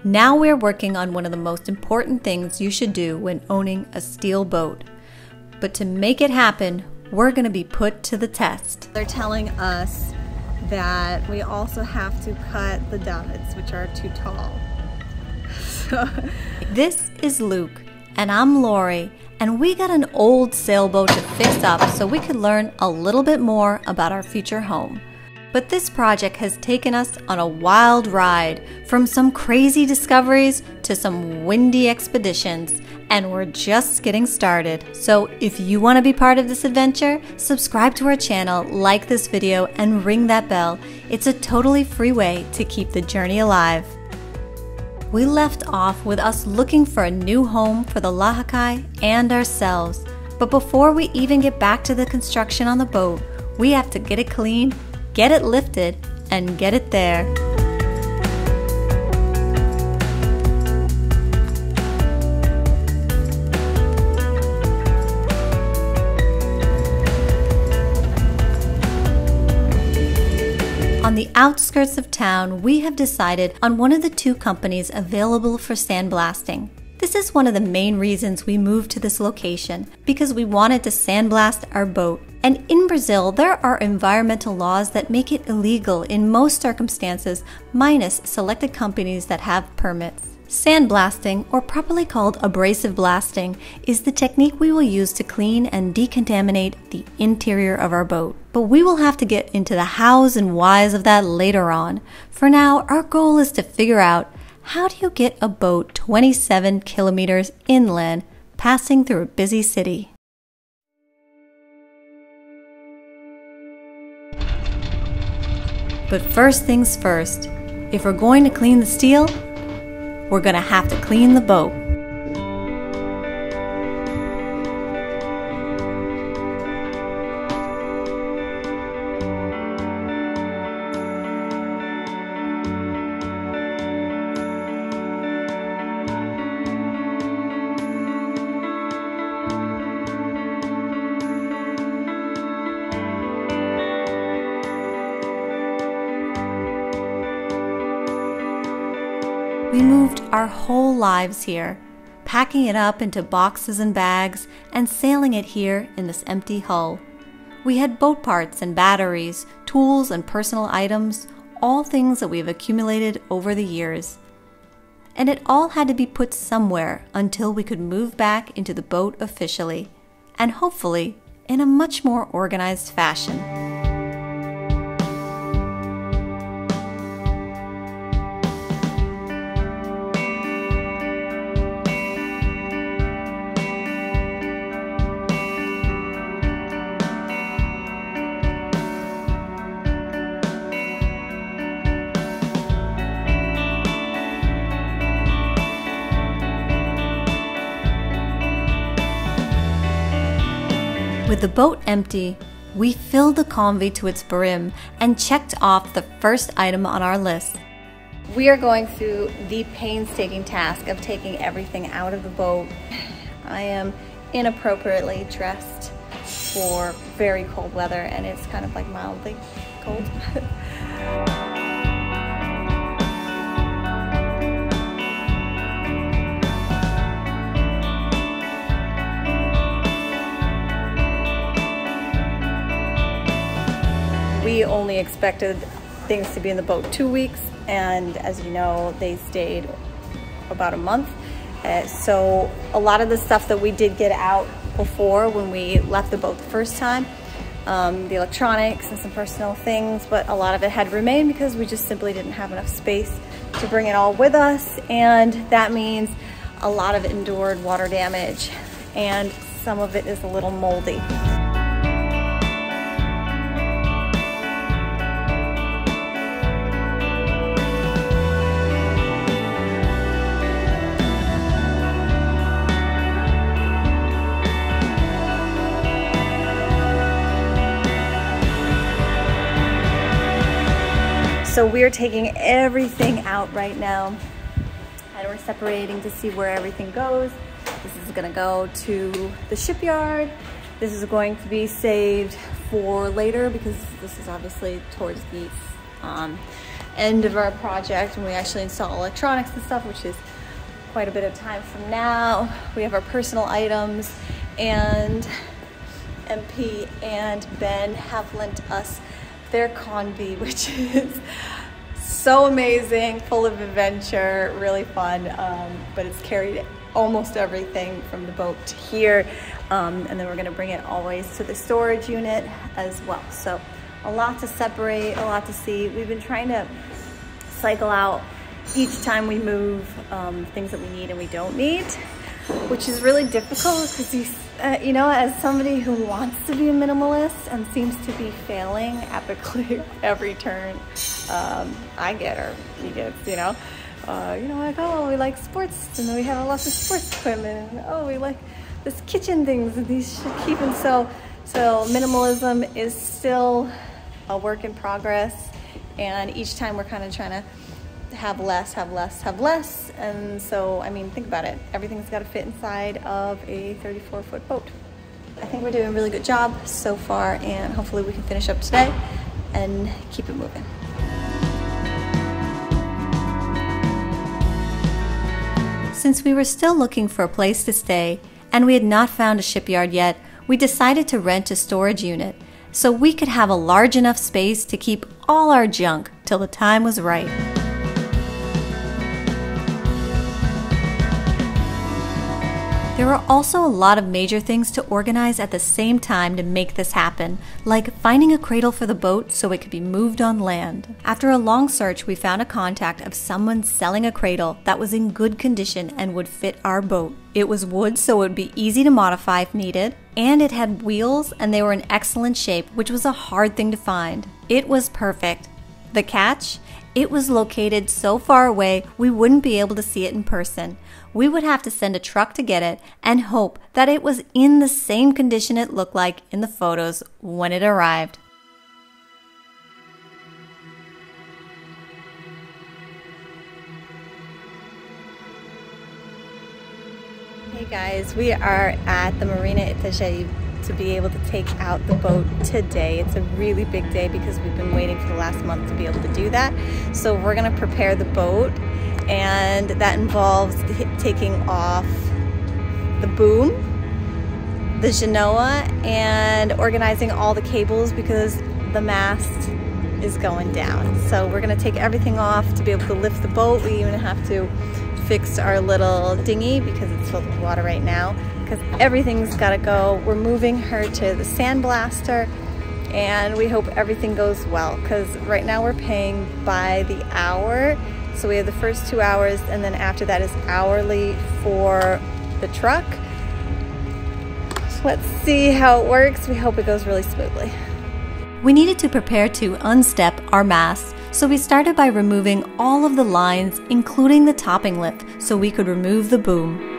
Now we're working on one of the most important things you should do when owning a steel boat. But to make it happen, we're going to be put to the test. They're telling us that we also have to cut the davits, which are too tall. This is Luke, and I'm Lori, and we got an old sailboat to fix up so we could learn a little bit more about our future home. But this project has taken us on a wild ride, from some crazy discoveries to some windy expeditions, and we're just getting started. So if you want to be part of this adventure, subscribe to our channel, like this video, and ring that bell. It's a totally free way to keep the journey alive. We left off with us looking for a new home for the Lahakai and ourselves. But before we even get back to the construction on the boat, we have to get it clean, get it lifted, and get it there. On the outskirts of town, we have decided on one of the two companies available for sandblasting. This is one of the main reasons we moved to this location, because we wanted to sandblast our boat. And in Brazil, there are environmental laws that make it illegal in most circumstances, minus selected companies that have permits. Sandblasting, or properly called abrasive blasting, is the technique we will use to clean and decontaminate the interior of our boat. But we will have to get into the hows and whys of that later on. For now, our goal is to figure out, how do you get a boat 27 kilometers inland, passing through a busy city? But first things first, if we're going to clean the steel, we're going to have to clean the boat. We moved our whole lives here, packing it up into boxes and bags and sailing it here in this empty hull. We had boat parts and batteries, tools and personal items, all things that we've accumulated over the years. And it all had to be put somewhere until we could move back into the boat officially, and hopefully in a much more organized fashion. With the boat empty, we filled the convey to its brim and checked off the first item on our list. We are going through the painstaking task of taking everything out of the boat. I am inappropriately dressed for very cold weather, and it's kind of like mildly cold. We only expected things to be in the boat 2 weeks, and as you know, they stayed about a month. So a lot of the stuff that we did get out before when we left the boat the first time, the electronics and some personal things, but a lot of it had remained because we just simply didn't have enough space to bring it all with us, and that means a lot of it endured water damage, and some of it is a little moldy. So we're taking everything out right now, and we're separating to see where everything goes. This is gonna go to the shipyard. This is going to be saved for later because this is obviously towards the end of our project when we actually install electronics and stuff, which is quite a bit of time from now. We have our personal items, and MP and Ben have lent us their Convi, which is so amazing, full of adventure, really fun, but it's carried almost everything from the boat to here, and then we're gonna bring it always to the storage unit as well. So a lot to separate, a lot to see. We've been trying to cycle out each time we move things that we need and we don't need, which is really difficult because you know, as somebody who wants to be a minimalist and seems to be failing epically every turn, I get her, he gets, you know, like, oh, we like sports, and then we have lots of sports equipment, and oh, we like this kitchen things, and these should keep them. So minimalism is still a work in progress, and each time we're kind of trying to have less, and so, I mean, think about it. Everything's got to fit inside of a 34-foot boat. I think we're doing a really good job so far, and hopefully we can finish up today and keep it moving. Since we were still looking for a place to stay, and we had not found a shipyard yet, we decided to rent a storage unit so we could have a large enough space to keep all our junk till the time was right. There are also a lot of major things to organize at the same time to make this happen, like finding a cradle for the boat so it could be moved on land. After a long search, we found a contact of someone selling a cradle that was in good condition and would fit our boat. It was wood, so it would be easy to modify if needed, and it had wheels and they were in excellent shape, which was a hard thing to find. It was perfect. The catch? It was located so far away we wouldn't be able to see it in person. We would have to send a truck to get it and hope that it was in the same condition it looked like in the photos when it arrived. Hey guys, we are at the Marina Itajaí to be able to take out the boat today. It's a really big day because we've been waiting for the last month to be able to do that. So we're gonna prepare the boat, and that involves taking off the boom, the genoa, and organizing all the cables because the mast is going down. So we're gonna take everything off to be able to lift the boat. We even have to fix our little dinghy because it's filled with water right now, because everything's got to go. We're moving her to the sandblaster, and we hope everything goes well, because right now we're paying by the hour. So we have the first 2 hours, and then after that is hourly for the truck. So let's see how it works. We hope it goes really smoothly. We needed to prepare to unstep our mast, so we started by removing all of the lines, including the topping lip, so we could remove the boom.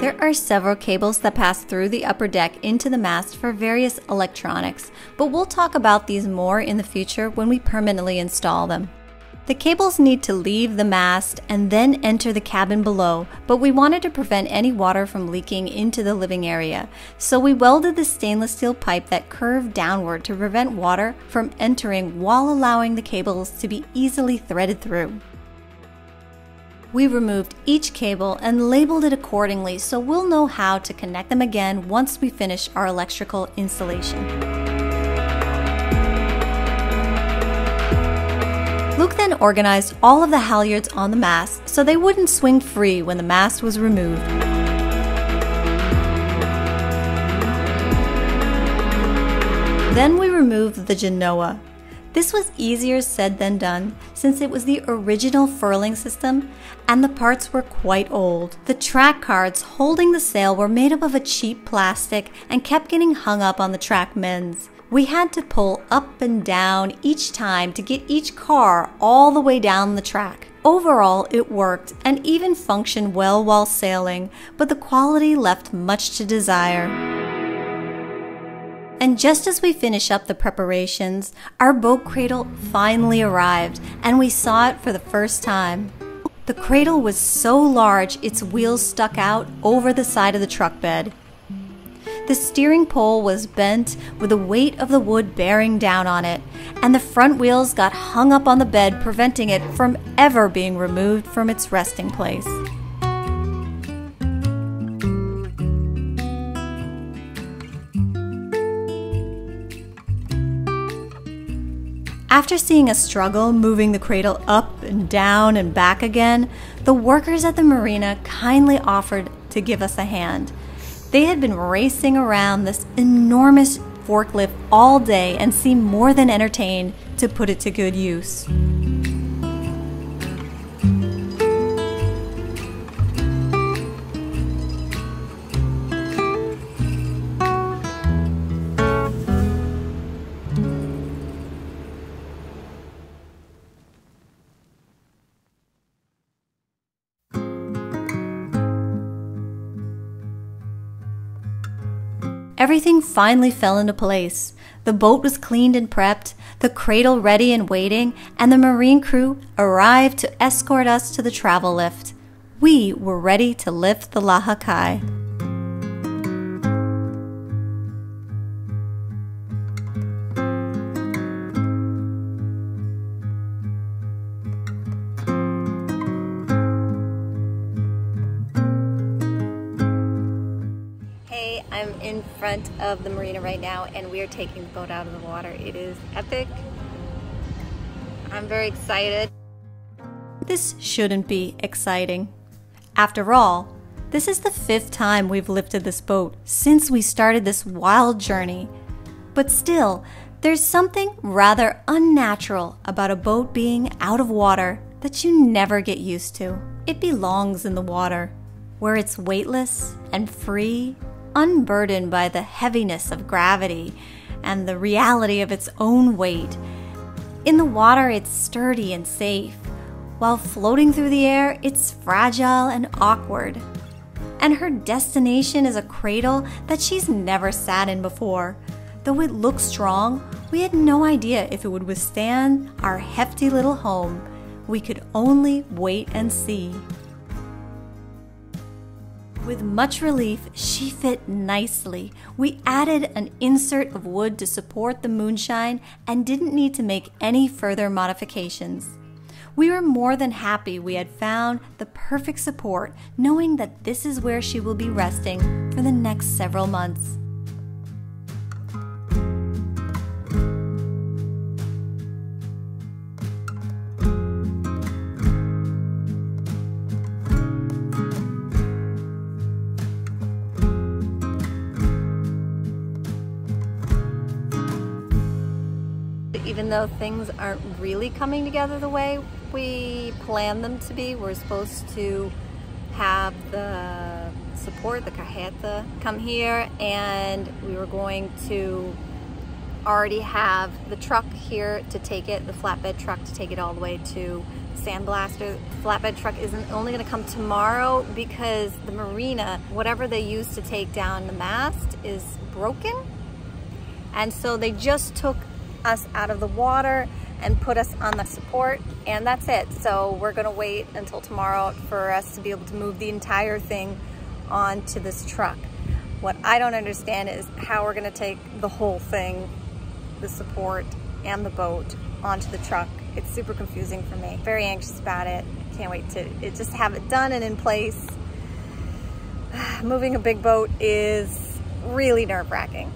There are several cables that pass through the upper deck into the mast for various electronics, but we'll talk about these more in the future when we permanently install them. The cables need to leave the mast and then enter the cabin below, but we wanted to prevent any water from leaking into the living area, so we welded the stainless steel pipe that curved downward to prevent water from entering while allowing the cables to be easily threaded through. We removed each cable and labeled it accordingly so we'll know how to connect them again once we finish our electrical installation. Luke then organized all of the halyards on the mast so they wouldn't swing free when the mast was removed. Then we removed the genoa. This was easier said than done, since it was the original furling system and the parts were quite old. The track cards holding the sail were made up of a cheap plastic and kept getting hung up on the track mends. We had to pull up and down each time to get each car all the way down the track. Overall, it worked and even functioned well while sailing, but the quality left much to desire. And just as we finish up the preparations, our boat cradle finally arrived, and we saw it for the first time. The cradle was so large its wheels stuck out over the side of the truck bed. The steering pole was bent with the weight of the wood bearing down on it, and the front wheels got hung up on the bed, preventing it from ever being removed from its resting place. After seeing us struggle moving the cradle up and down and back again, the workers at the marina kindly offered to give us a hand. They had been racing around this enormous forklift all day and seemed more than entertained to put it to good use. Everything finally fell into place. The boat was cleaned and prepped, the cradle ready and waiting, and the marine crew arrived to escort us to the travel lift. We were ready to lift the Lahakai. I'm in front of the marina right now, and we are taking the boat out of the water. It is epic. I'm very excited. This shouldn't be exciting. After all, this is the 5th time we've lifted this boat since we started this wild journey. But still, there's something rather unnatural about a boat being out of water that you never get used to. It belongs in the water, where it's weightless and free, unburdened by the heaviness of gravity and the reality of its own weight. In the water, it's sturdy and safe. While floating through the air, it's fragile and awkward. And her destination is a cradle that she's never sat in before. Though it looks strong, we had no idea if it would withstand our hefty little home. We could only wait and see. With much relief, she fit nicely. We added an insert of wood to support the moonshine and didn't need to make any further modifications. We were more than happy we had found the perfect support, knowing that this is where she will be resting for the next several months. Even though things aren't really coming together the way we planned them to be, we're supposed to have the support, the carreta, come here, and we were going to already have the truck here to take it, the flatbed truck to take it all the way to Sandblaster. The flatbed truck isn't only going to come tomorrow because the marina, whatever they use to take down the mast, is broken. And so they just took us out of the water and put us on the support, and that's it. So we're gonna wait until tomorrow for us to be able to move the entire thing onto this truck. What I don't understand is how we're gonna take the whole thing, the support and the boat, onto the truck. It's super confusing for me. Very anxious about it. Can't wait to just have it done and in place. Moving a big boat is really nerve-wracking.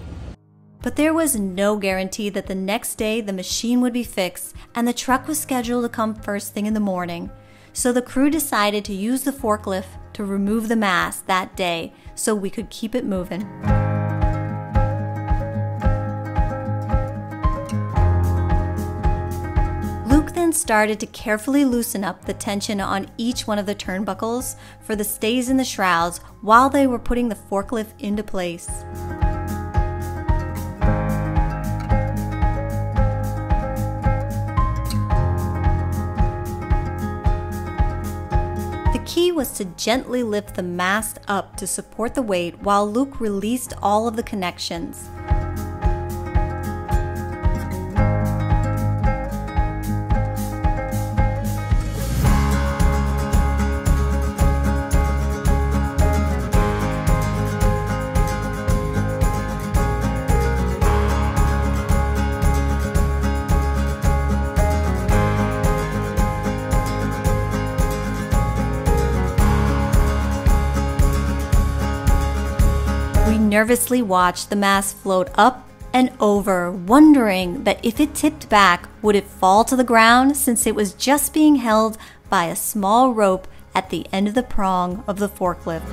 But there was no guarantee that the next day the machine would be fixed, and the truck was scheduled to come first thing in the morning. So the crew decided to use the forklift to remove the mast that day so we could keep it moving. Luke then started to carefully loosen up the tension on each one of the turnbuckles for the stays in the shrouds while they were putting the forklift into place. The key was to gently lift the mast up to support the weight while Luke released all of the connections. nervously watched the mast float up and over, wondering that if it tipped back, would it fall to the ground since it was just being held by a small rope at the end of the prong of the forklift.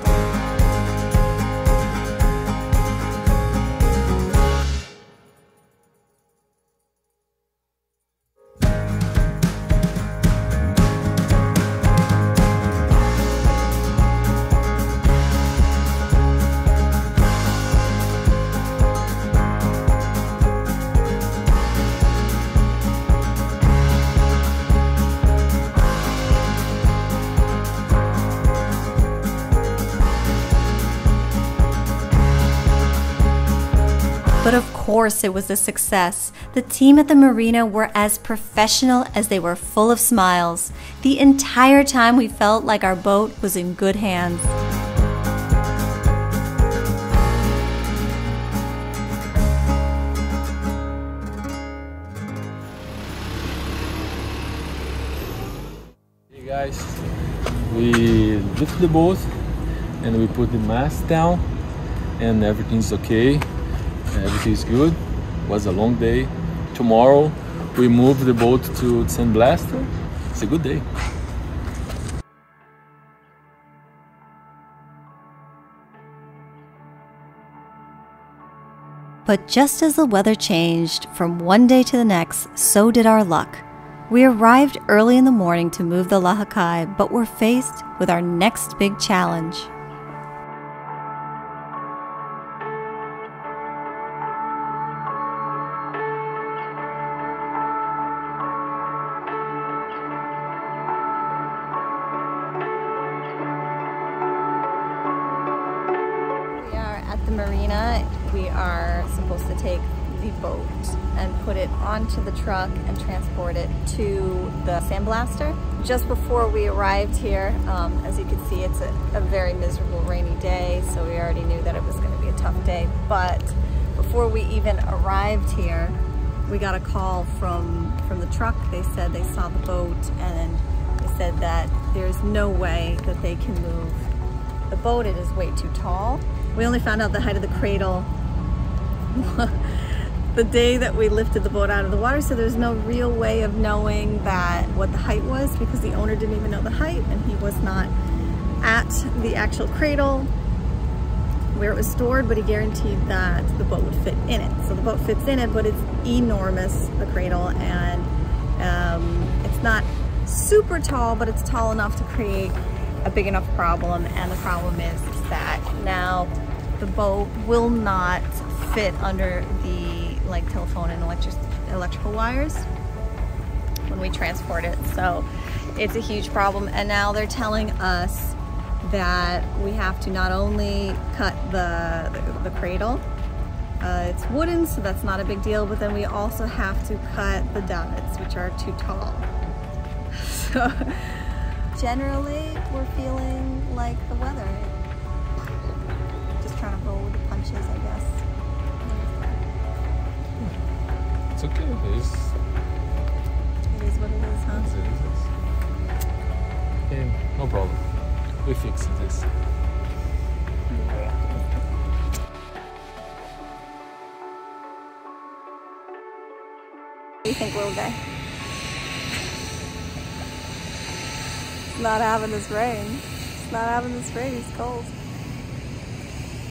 But of course it was a success. The team at the marina were as professional as they were full of smiles. The entire time we felt like our boat was in good hands. Hey guys, we lift the boat and we put the mast down and everything's okay. Everything's good. It was a long day. Tomorrow we move the boat to Sandblaster. It's a good day. But just as the weather changed from one day to the next, so did our luck. We arrived early in the morning to move the Lahakai, but were faced with our next big challenge. At the marina, we are supposed to take the boat and put it onto the truck and transport it to the Sandblaster. Just before we arrived here, as you can see, it's a very miserable rainy day, so we already knew that it was going to be a tough day. But before we even arrived here, we got a call from the truck. They said they saw the boat and they said that there's no way that they can move the boat. It is way too tall. We only found out the height of the cradle the day that we lifted the boat out of the water, so there's no real way of knowing what the height was because the owner didn't even know the height and he was not at the actual cradle where it was stored, but he guaranteed that the boat would fit in it. So the boat fits in it, but it's enormous, the cradle, and it's not super tall, but it's tall enough to create a big enough problem. And the problem is that now the boat will not fit under the telephone and electrical wires when we transport it. So it's a huge problem, and now they're telling us that we have to not only cut the cradle, it's wooden, so that's not a big deal, but then we also have to cut the davits, which are too tall. So generally we're feeling like the weather, just trying to roll with the punches, I guess. It's okay. It is what it is, huh? Okay, no problem. We fix this. What do you think, little guy? It's not having this rain. It's not having this rain. It's cold.